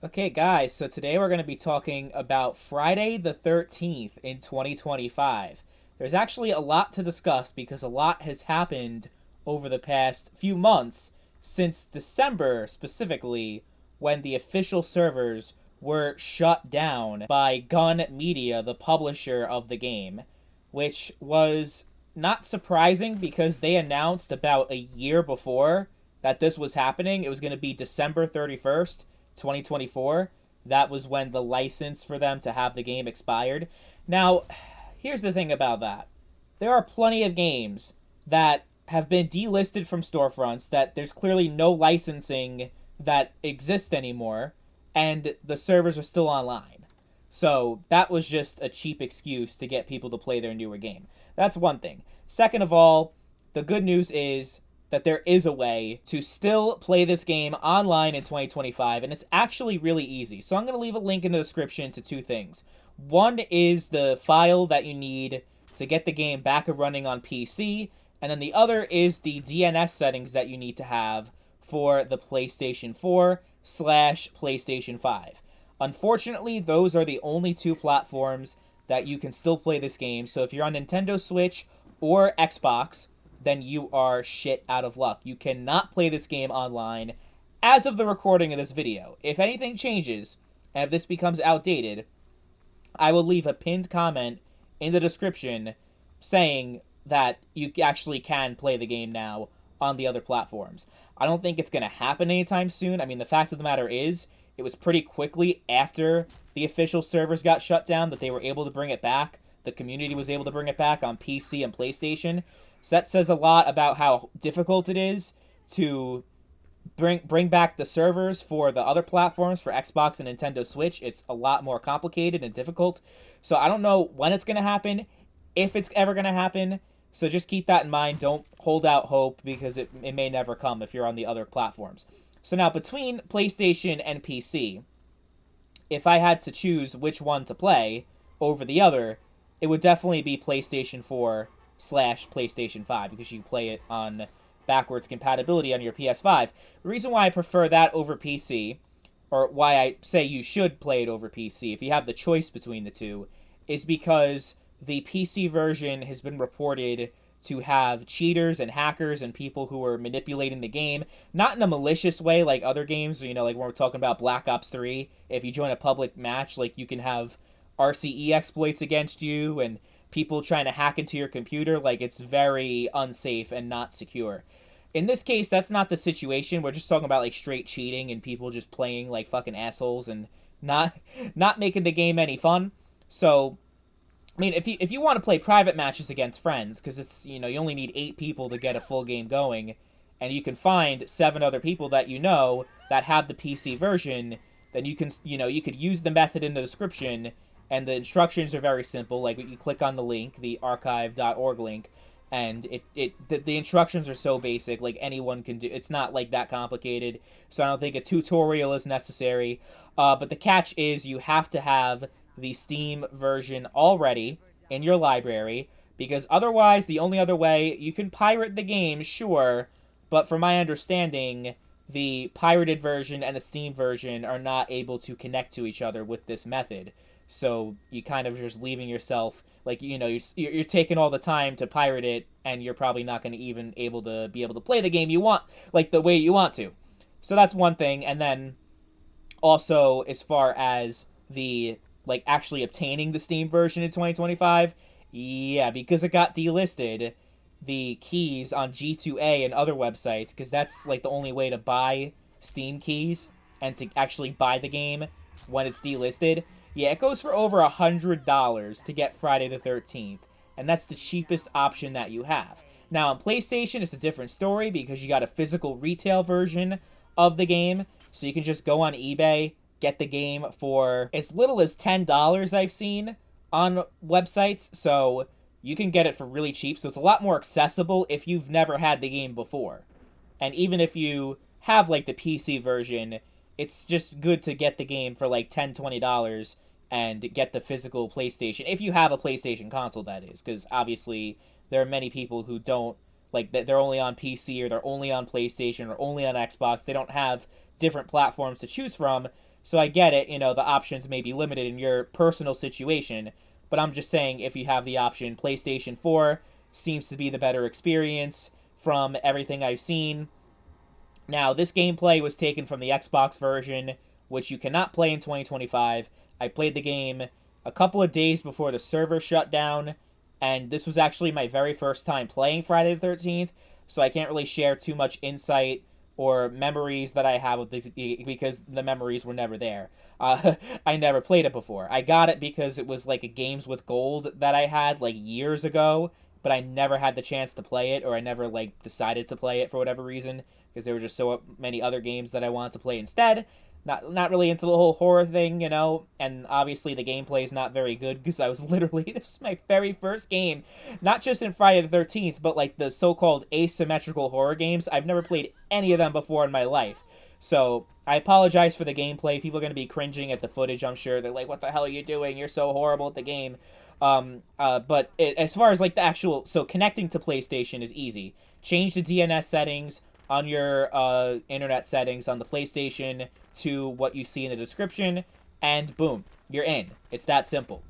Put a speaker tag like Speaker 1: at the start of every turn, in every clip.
Speaker 1: Okay, guys, so today we're going to be talking about Friday the 13th in 2025. There's actually a lot to discuss because a lot has happened over the past few months since December, specifically, when the official servers were shut down by Gun Media, the publisher of the game, which was not surprising because they announced about a year before that this was happening. It was going to be December 31st, 2024. That was when the license for them to have the game expired. Now, here's the thing about that. There are plenty of games that have been delisted from storefronts that there's clearly no licensing that exists anymore, and the servers are still online. So that was just a cheap excuse to get people to play their newer game. That's one thing. Second of all, the good news is that there is a way to still play this game online in 2025, and it's actually really easy. So I'm going to leave a link in the description to two things. One is the file that you need to get the game back and running on PC, and then the other is the DNS settings that you need to have for the PlayStation 4/PlayStation 5. Unfortunately, those are the only two platforms that you can still play this game. So if you're on Nintendo Switch or Xbox, then you are shit out of luck. You cannot play this game online as of the recording of this video. If anything changes, and if this becomes outdated, I will leave a pinned comment in the description saying that you actually can play the game now on the other platforms. I don't think it's going to happen anytime soon. I mean, the fact of the matter is, it was pretty quickly after the official servers got shut down that they were able to bring it back. The community was able to bring it back on PC and PlayStation. So that says a lot about how difficult it is to bring back the servers for the other platforms, for Xbox and Nintendo Switch. It's a lot more complicated and difficult. So I don't know when it's going to happen, if it's ever going to happen. So just keep that in mind. Don't hold out hope because it may never come if you're on the other platforms. So now between PlayStation and PC, if I had to choose which one to play over the other, it would definitely be PlayStation 4/PlayStation 5 because you play it on backwards compatibility on your PS5. The reason why I prefer that over PC, or why I say you should play it over PC if you have the choice between the two, is because the PC version has been reported to have cheaters and hackers and people who are manipulating the game, not in a malicious way like other games, like when we're talking about Black Ops 3, if you join a public match, like you can have RCE exploits against you and people trying to hack into your computer. Like, it's very unsafe and not secure. In this case, that's not the situation. We're just talking about like straight cheating and people just playing like fucking assholes and not making the game any fun. So I mean, if you want to play private matches against friends, because it's, you only need 8 people to get a full game going, and you can find 7 other people that that have the PC version, then you could use the method in the description, and the instructions are very simple. Like, you click on the link, the archive.org link, and the instructions are so basic, like anyone can do. It's not like that complicated, so I don't think a tutorial is necessary. But the catch is you have to have the Steam version already in your library, because otherwise the only other way, you can pirate the game, sure, but from my understanding, the pirated version and the Steam version are not able to connect to each other with this method. So you kind of just leaving yourself, like, you're taking all the time to pirate it, and you're probably not going to even be able to play the game you want, like the way you want to. So that's one thing. And then also, as far as the like actually obtaining the Steam version in 2025, yeah, because it got delisted, the keys on G2A and other websites, because that's like the only way to buy Steam keys and to actually buy the game when it's delisted. Yeah, it goes for over $100 to get Friday the 13th, and that's the cheapest option that you have. Now on PlayStation, it's a different story because you got a physical retail version of the game, so you can just go on eBay, get the game for as little as $10 I've seen on websites, so you can get it for really cheap. So it's a lot more accessible if you've never had the game before. And even if you have like the PC version, it's just good to get the game for like $10-$20 and get the physical PlayStation, if you have a PlayStation console, that is, because obviously there are many people who don't, like, they're only on PC or they're only on PlayStation or only on Xbox. They don't have different platforms to choose from. So I get it, the options may be limited in your personal situation, but I'm just saying if you have the option, PlayStation 4 seems to be the better experience from everything I've seen. Now, this gameplay was taken from the Xbox version, which you cannot play in 2025. I played the game a couple of days before the server shut down, and this was actually my very first time playing Friday the 13th, so I can't really share too much insight or memories that I have with the, because the memories were never there. I never played it before. I got it because it was like a Games with Gold that I had like years ago, but I never had the chance to play it, or I never like decided to play it for whatever reason, because there were just so many other games that I wanted to play instead. Not really into the whole horror thing, and obviously the gameplay is not very good because I was literally, this was my very first game, not just in Friday the 13th, but like the so-called asymmetrical horror games. I've never played any of them before in my life. So I apologize for the gameplay. People are going to be cringing at the footage, I'm sure. They're like, what the hell are you doing? You're so horrible at the game. But as far as like the actual, so connecting to PlayStation is easy. Change the DNS settings on your internet settings on the PlayStation to what you see in the description, and boom, you're in. It's that simple.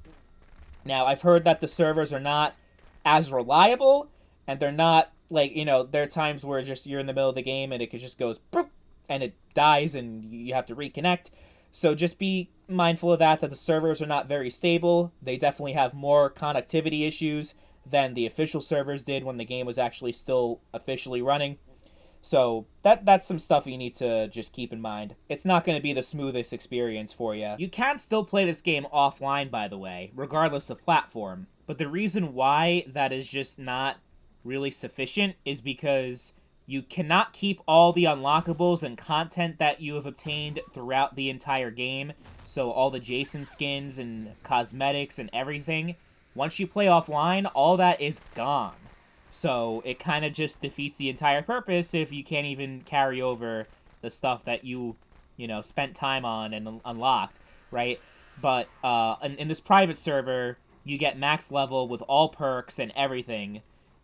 Speaker 1: Now, I've heard that the servers are not as reliable, and they're not like, there are times where just you're in the middle of the game and it just goes boop, and it dies and you have to reconnect. So just be mindful of that the servers are not very stable. They definitely have more connectivity issues than the official servers did when the game was actually still officially running. So that's some stuff you need to just keep in mind. It's not going to be the smoothest experience for you. You can still play this game offline, by the way, regardless of platform. But the reason why that is just not really sufficient is because you cannot keep all the unlockables and content that you have obtained throughout the entire game. So all the Jason skins and cosmetics and everything. Once you play offline, all that is gone. So it kind of just defeats the entire purpose if you can't even carry over the stuff that you spent time on and unlocked, right? But in this private server, you get max level with all perks and everything,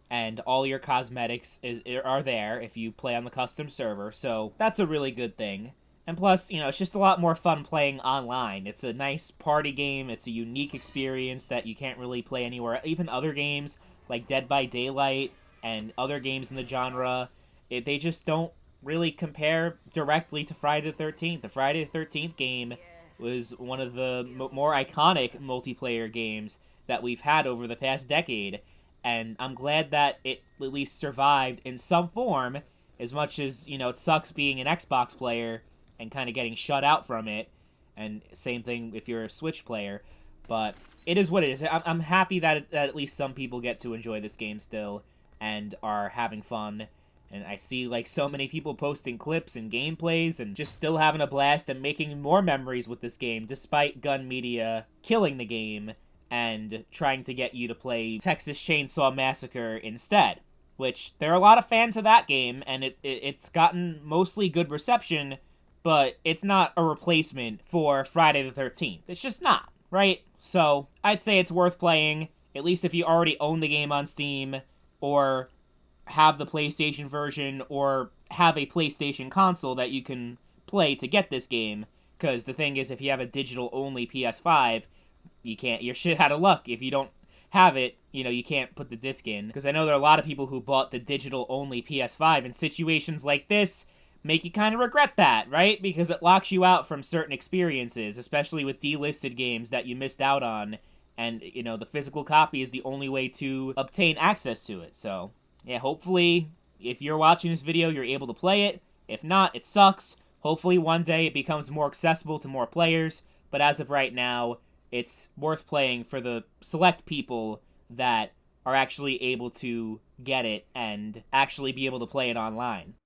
Speaker 1: and all your cosmetics are there if you play on the custom server. So that's a really good thing. And plus, it's just a lot more fun playing online. It's a nice party game. It's a unique experience that you can't really play anywhere. Even other games like Dead by Daylight and other games in the genre, they just don't really compare directly to Friday the 13th. The Friday the 13th game was one of the more iconic multiplayer games that we've had over the past decade, and I'm glad that it at least survived in some form, as much as, it sucks being an Xbox player and kind of getting shut out from it, and same thing if you're a Switch player, but it is what it is. I'm happy that at least some people get to enjoy this game still and are having fun. And I see like so many people posting clips and gameplays and just still having a blast and making more memories with this game, despite Gun Media killing the game and trying to get you to play Texas Chainsaw Massacre instead. Which, there are a lot of fans of that game, and it's gotten mostly good reception, but it's not a replacement for Friday the 13th. It's just not, right? So, I'd say it's worth playing, at least if you already own the game on Steam, or have the PlayStation version, or have a PlayStation console that you can play to get this game. Because the thing is, if you have a digital-only PS5, you're shit out of luck. If you don't have it, you can't put the disc in. Because I know there are a lot of people who bought the digital-only PS5, and situations like this make you kind of regret that, right? Because it locks you out from certain experiences, especially with delisted games that you missed out on, and, the physical copy is the only way to obtain access to it. So, yeah, hopefully, if you're watching this video, you're able to play it. If not, it sucks. Hopefully one day it becomes more accessible to more players, but as of right now, it's worth playing for the select people that are actually able to get it and actually be able to play it online.